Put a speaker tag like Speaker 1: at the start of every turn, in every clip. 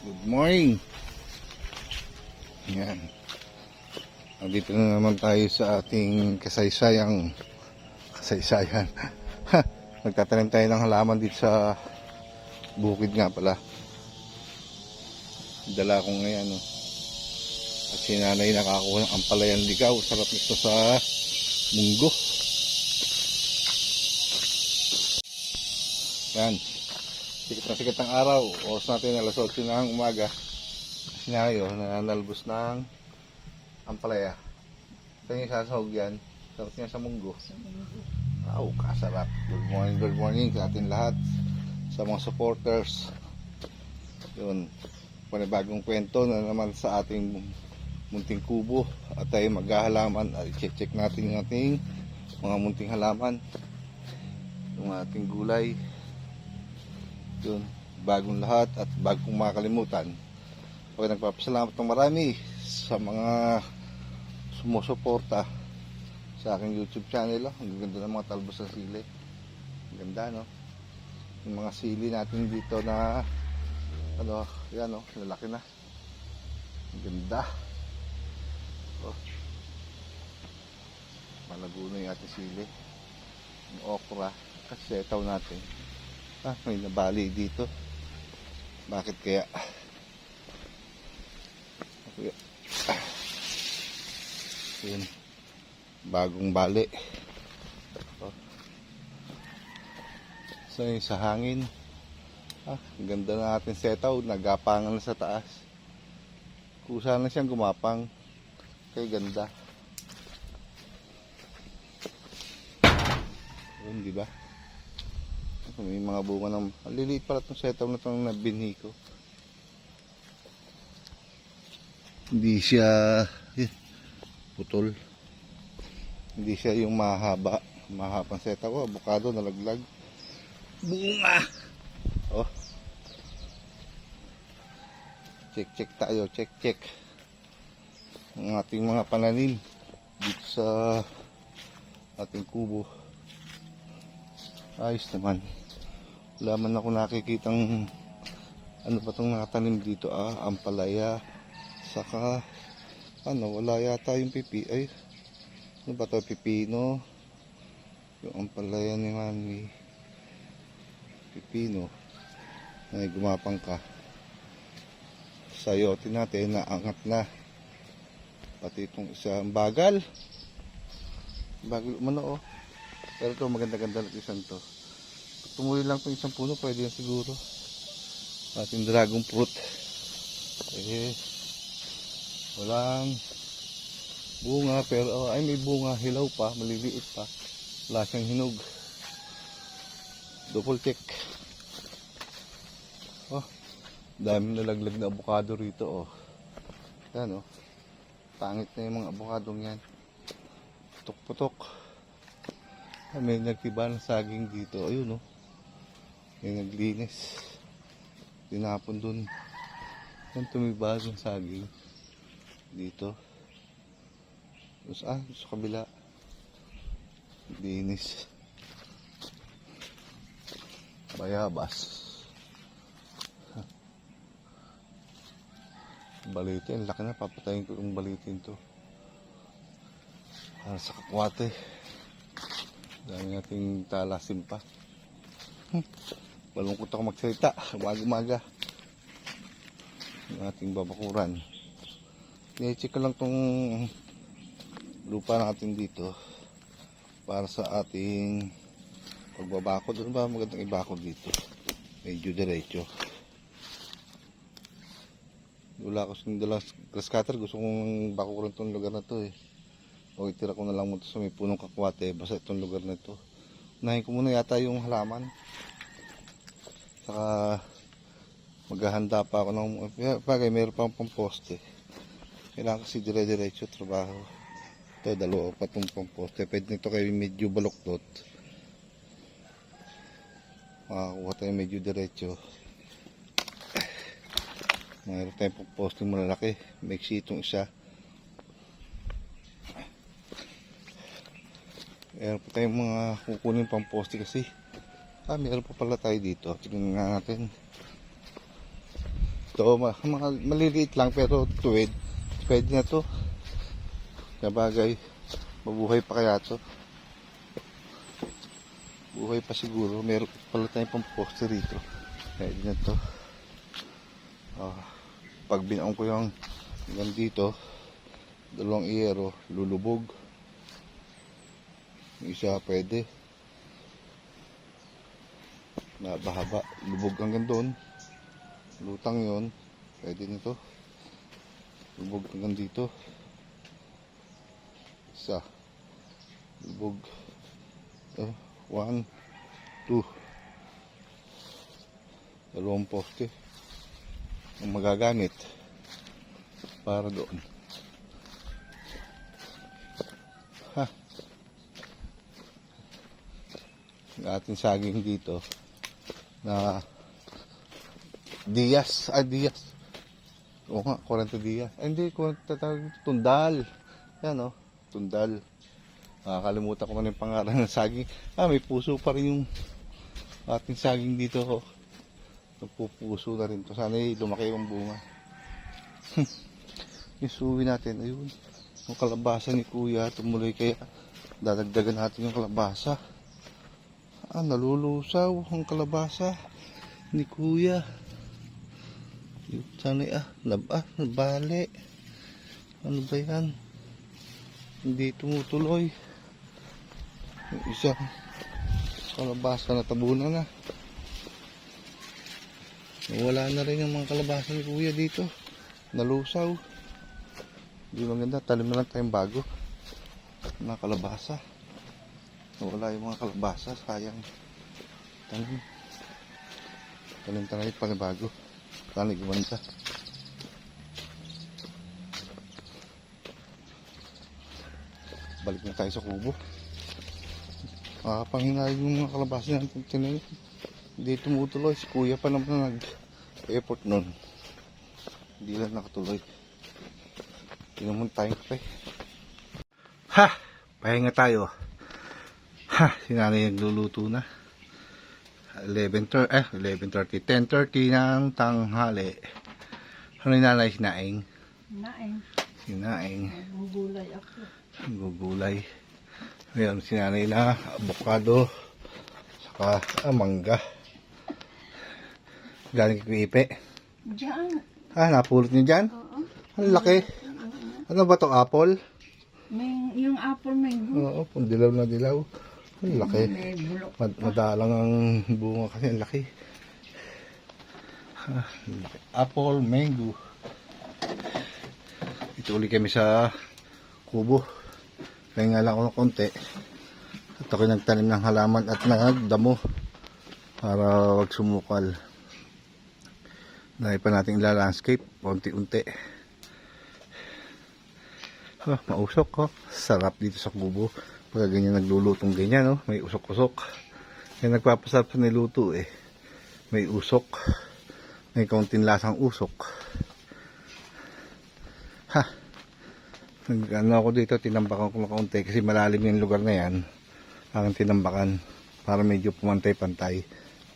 Speaker 1: Good morning. Yan. Nandito na naman tayo sa ating kasaysayan. Nagtatanim tayo ng halaman dito sa bukid nga pala. Dala ko ngayon. No? At si nanay nakakuha ng ampalayan ligaw. Sarap nito sa munggo. Yan. Sikat na sikat ng araw. Oras natin alas 8 ng umaga. Sinaryo na nalbos ng ampalaya. Saan yung sasahog yan? Sarap niya sa munggo. Wow, kasarap. Good morning sa ating lahat. Sa mga supporters. Yun. Panibagong kwento na naman sa ating munting kubo. At tayo maghahalaman. I-check natin yung ating mga munting halaman. Yung ating gulay. Yun, bagong lahat at bagong makalimutan. Okay, nagpapasalamat ng marami sa mga sumusuporta sa aking YouTube channel. Ang ganda ng mga talbos ng sili. Ang ganda, no? Yung mga sili natin dito na ano, yan, no? Lalaki na. Ang ganda. Oh. Malago na yung ating sili. Yung okra. Kasi itaw natin. May nabali dito. Bakit kaya? Yun. Bagong bali. So yun, sa hangin. Ang ganda na natin setaw. Nagapangan na sa taas. Kusa na siyang gumapang. Kaya ganda. Yun, diba? May mga bunga ng maliliit pala itong setaw na itong nabinhi ko. Hindi siya putol. Hindi siya yung mahabang setaw. Avocado nalaglag. Bunga! Oh. Check tayo. Check. Ang ating mga pananim dito sa ating kubo. Ayos naman. Wala man ako nakikitang ano ba itong nakatanim dito, ampalaya, saka ano, wala yata yung pipi, ay ano ba ito, pipino, yung ampalaya ni mami, pipino, ay gumapang ka. Sayote natin, naangat na, pati itong isang bagal umano, pero ito maganda-ganda lang isang to. Tumuloy lang itong isang puno, pwede yan siguro. Ating dragon fruit. Walang bunga, pero ay may bunga, hilaw pa, maliliit pa. Wala siyang hinog. Double check. Daming nalaglag na avocado rito, Yan, pangit na yung mga avocadong yan. Putok-putok. May nagtiba ng saging dito. Ayun, may naglinis. Tinapon dun. Yan, tumiba yung saging. Dito. Sa kabila. Linis. Bayabas. Balitin. Laki na. Papatayin ko yung balitin to. Para sa kakwate. Dahil nating talasim pa. Balungkot ako magsalita. Umaga-umaga. Yung ating babakuran. I-check ko lang tong lupa natin dito. Para sa ating pagbabakod. Ano ba magandang ibakod dito? Medyo diretso. Wala ko sa dalang grass cutter. Gusto kong bakuran tong lugar na to O itira ko na lang muna sa may punong kakwate. Basta itong lugar na ito. Unahin ko muna yata yung halaman. Saka maghahanda pa ako ng bagay, mayroon pa akong pamposte. Kailangan kasi dire-diretso trabaho. Ito, dalawa pa itong pamposte. Pwede nito kayo medyo baloktot. Makakuha tayo medyo diretso. Mayroon tayong pamposte malalaki. Maiksi itong isa. Meron pa tayong mga kukunin pamposte kasi. Meron pa pala tayo dito. Tingnan nga natin. To, mga maliliit lang pero tuwid. Pwede na to. Kabagay, mabuhay pa kaya to. Buhay pa siguro. Meron pala tayong pamposte rito. Pwede na to. Pag binaon ko yung hanggang dito, dalawang iyero, lulubog. Yung isa pwede. Mahaba, lubog hanggang doon. Lutang yon, pwede nito. Lubog hanggang dito. Isa. Lubog. 1, 2. Dalawang poste ang magagamit para doon. Yung ating saging dito na Diaz. Oo nga, 40 Diaz. Hindi, 40 tawag, Tundal. Yan o, Tundal. Nakakalimutan ko na yung pangalan ng saging. May puso pa rin yung ating saging dito. Nagpupuso na rin to. Sana lumaki yung bunga. Yung suwi natin, ayun. Yung kalabasa ni Kuya, tumuloy kaya dadagdagan natin yung kalabasa. Nalulusaw ang kalabasa ni Kuya. Sana nabali. Ano ba yan? Hindi tumutuloy. Yung isang kalabasa na tabunan na. Wala na rin yung mga kalabasa ni Kuya dito. Nalusaw. Hindi maganda. Talim na lang tayong bago na kalabasa. Wala yung mga kalabasa, sayang. Tanim tayo panibago. Tanig gumanda. Balik na tayo sa kubo. Panghinayin yung mga kalabasa natin tinanim. Hindi tumutuloy. Si Kuya pa naman nag-effort nun. Hindi lang nakatuloy. Tinamon tayong kape. Pahinga tayo. Si nanay nagluluto na. 11:30, 10:30 ng tanghali. Ano yung nanay, sinaing? Sinaing.
Speaker 2: Gugulay ako.
Speaker 1: Gugulay. Ngayon, si nanay na avocado, saka mangga. Galing kipiipi.
Speaker 2: Diyan.
Speaker 1: Napulot niyo dyan?
Speaker 2: Oo.
Speaker 1: Ang laki. Ano ba to, apple?
Speaker 2: Yung apple mango.
Speaker 1: Oo, kung dilaw na dilaw. Ang laki.
Speaker 2: May bulok.
Speaker 1: Madalang ang bunga kasi ang laki. Apple mango. Ito ulit kami sa kubo. Kaya nga lang ako ng konti. At ako nagtanim ng halaman at nagdamo para wag sumukal. Dahil pa natin ila-landscape unti-unti. Mausok. Sarap dito sa kubo. Pagka ganyan naglulutong ganyan, may usok-usok. Kaya nagpapasarap sa niluto May usok. May kaunting lasang usok. Ano ako dito, tinambakan ko na kaunti kasi malalim yung lugar na yan. Ang tinambakan para medyo pumantay-pantay.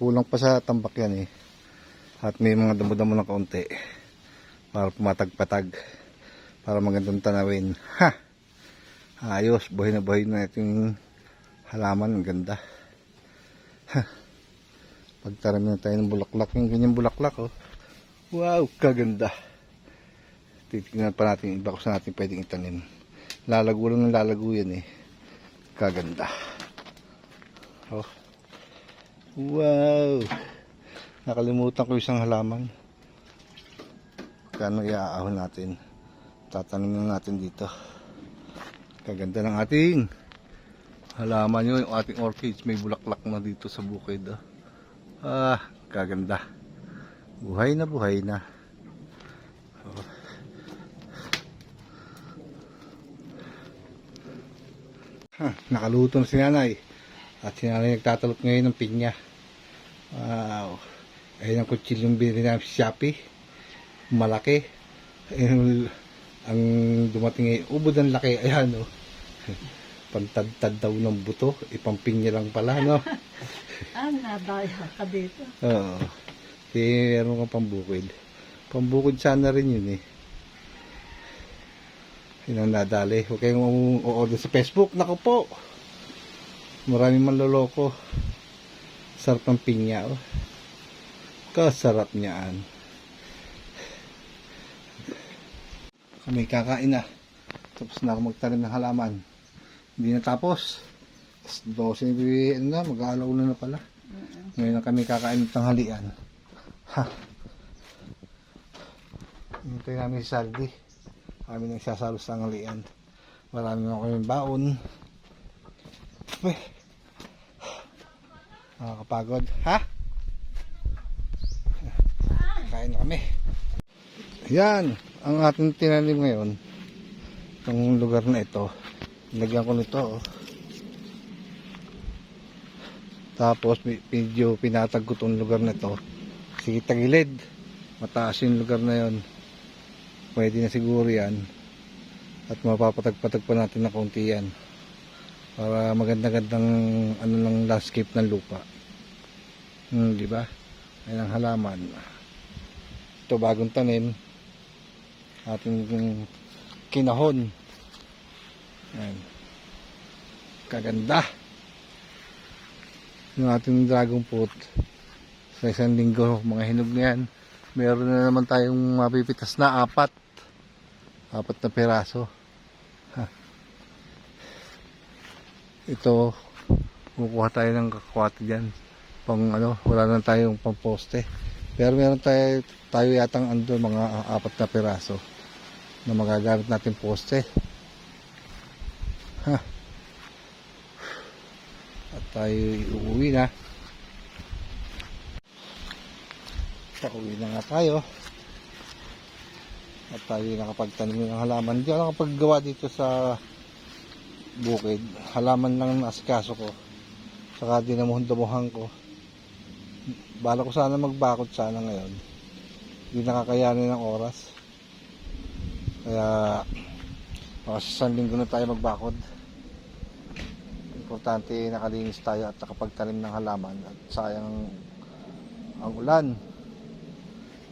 Speaker 1: Kulang pa sa tambak yan At may mga damo-damo na kaunti para pumatag-patag. Para magandang tanawin. Ayos, buhay na ating halaman. Ang ganda. Pagtarami na tayo ng bulaklak. Yung ganyan bulaklak Wow, kaganda. Titignan pa natin iba kung saan natin pwedeng itanim. Lalago lang ng lalago yan Kaganda. Wow. Nakalimutan ko isang halaman. Kano iaahon natin. Tatanim na natin dito. Kaganda ng ating halaman nyo. Yung ating orchids may bulaklak na dito sa bukid. Kaganda. Buhay na. Nakaluto na si nanay. At si nanay nagtatalop ngayon ng pinya. Wow. Ayun ang kutsilyong binili namin sa Shopee. Malaki. Ang dumating ngayon, ubod ang laki. Ayan pantad-tad daw ng buto. Ipampinya lang pala
Speaker 2: Nadaya ka dito.
Speaker 1: Oo. Meron kang pambukid. Pambukod sana rin yun eh. Yun ang nadali. Huwag kayong o-order sa Facebook. Naku po. Maraming manloloko. Sarap ng pinya. Oh. Kasarap niyaan. Kami kakain na. Tapos na ako magtanim ng halaman. Hindi na tapos. 12 na, mag-aalaw na pala. Ngayon na kami kakain ng tanghalian. Ha. Hintay namin si Saldi. Kami nang isasalos sa tanghalian. Marami na kami baon. Nakakapagod. Ha? Kain na kami. Yan. Ang ating tinanim ngayon. Itong lugar na ito. Nilagyan ko nito. Oh. Tapos medyo pinatag ko itong lugar na ito. Sige tagilid. Mataas yung lugar na yon. Pwede na siguro yan. At mapapatag-patag pa natin na konti yan. Para maganda-gandang ano lang landscape ng lupa. Di ba? Ayan ang halaman. Ito bagong tanim. Ating kinahon. Ayan. Kaganda. Yung ating dragon fruit. Sa isang linggo, mga hinog na yan. Meron na naman tayong mapipitas na 4 na piraso. Ito, kukuha tayo ng kakwate dyan. Pang ano, wala na tayong pamposte. Pero meron tayo yatang ando mga 4 na piraso na magagamit natin poste. At tayo uuwi na. Pauwi na nga tayo. At tayo nakapagtanim ng halaman. Hindi ako nakapaggawa dito sa bukid. Halaman lang ang asikaso ko. Saka dinamuhan-damuhan ko. Bala ko sana magbakod sana ngayon. Hindi nakakayanin ng oras. Kaya mga sa linggo na tayo magbakod. Importante nakalinis tayo at nakapagtanim ng halaman. At sayang ang ulan.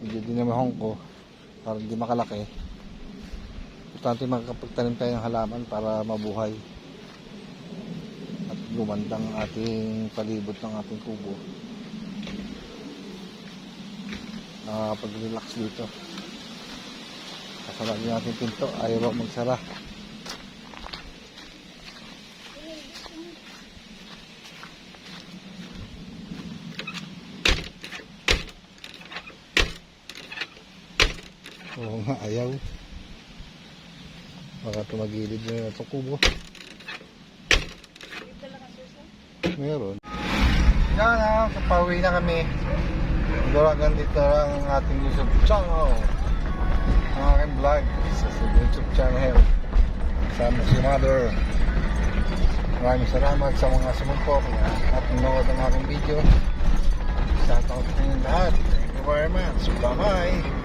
Speaker 1: Medyo dinamahon ko para hindi makalaki. Importante makakapagtanim tayo ng halaman para mabuhay at lumandang ating palibot ng ating kubo. Nakakapag-relax dito. Kasarali natin pinto, ayaw magsara. Oo nga, ayaw. Baka tumagilid na itong kubo. Meron. Yan na, kapauwi na kami. Hanggang dito lang ang ating YouTube channel. Ang aking vlog sa YouTube channel. Kasama si Mother. Maraming salamat sa mga sumumpok at nanood ng aking video. Shout out sa inyo lahat. Thank you very much. Bye bye.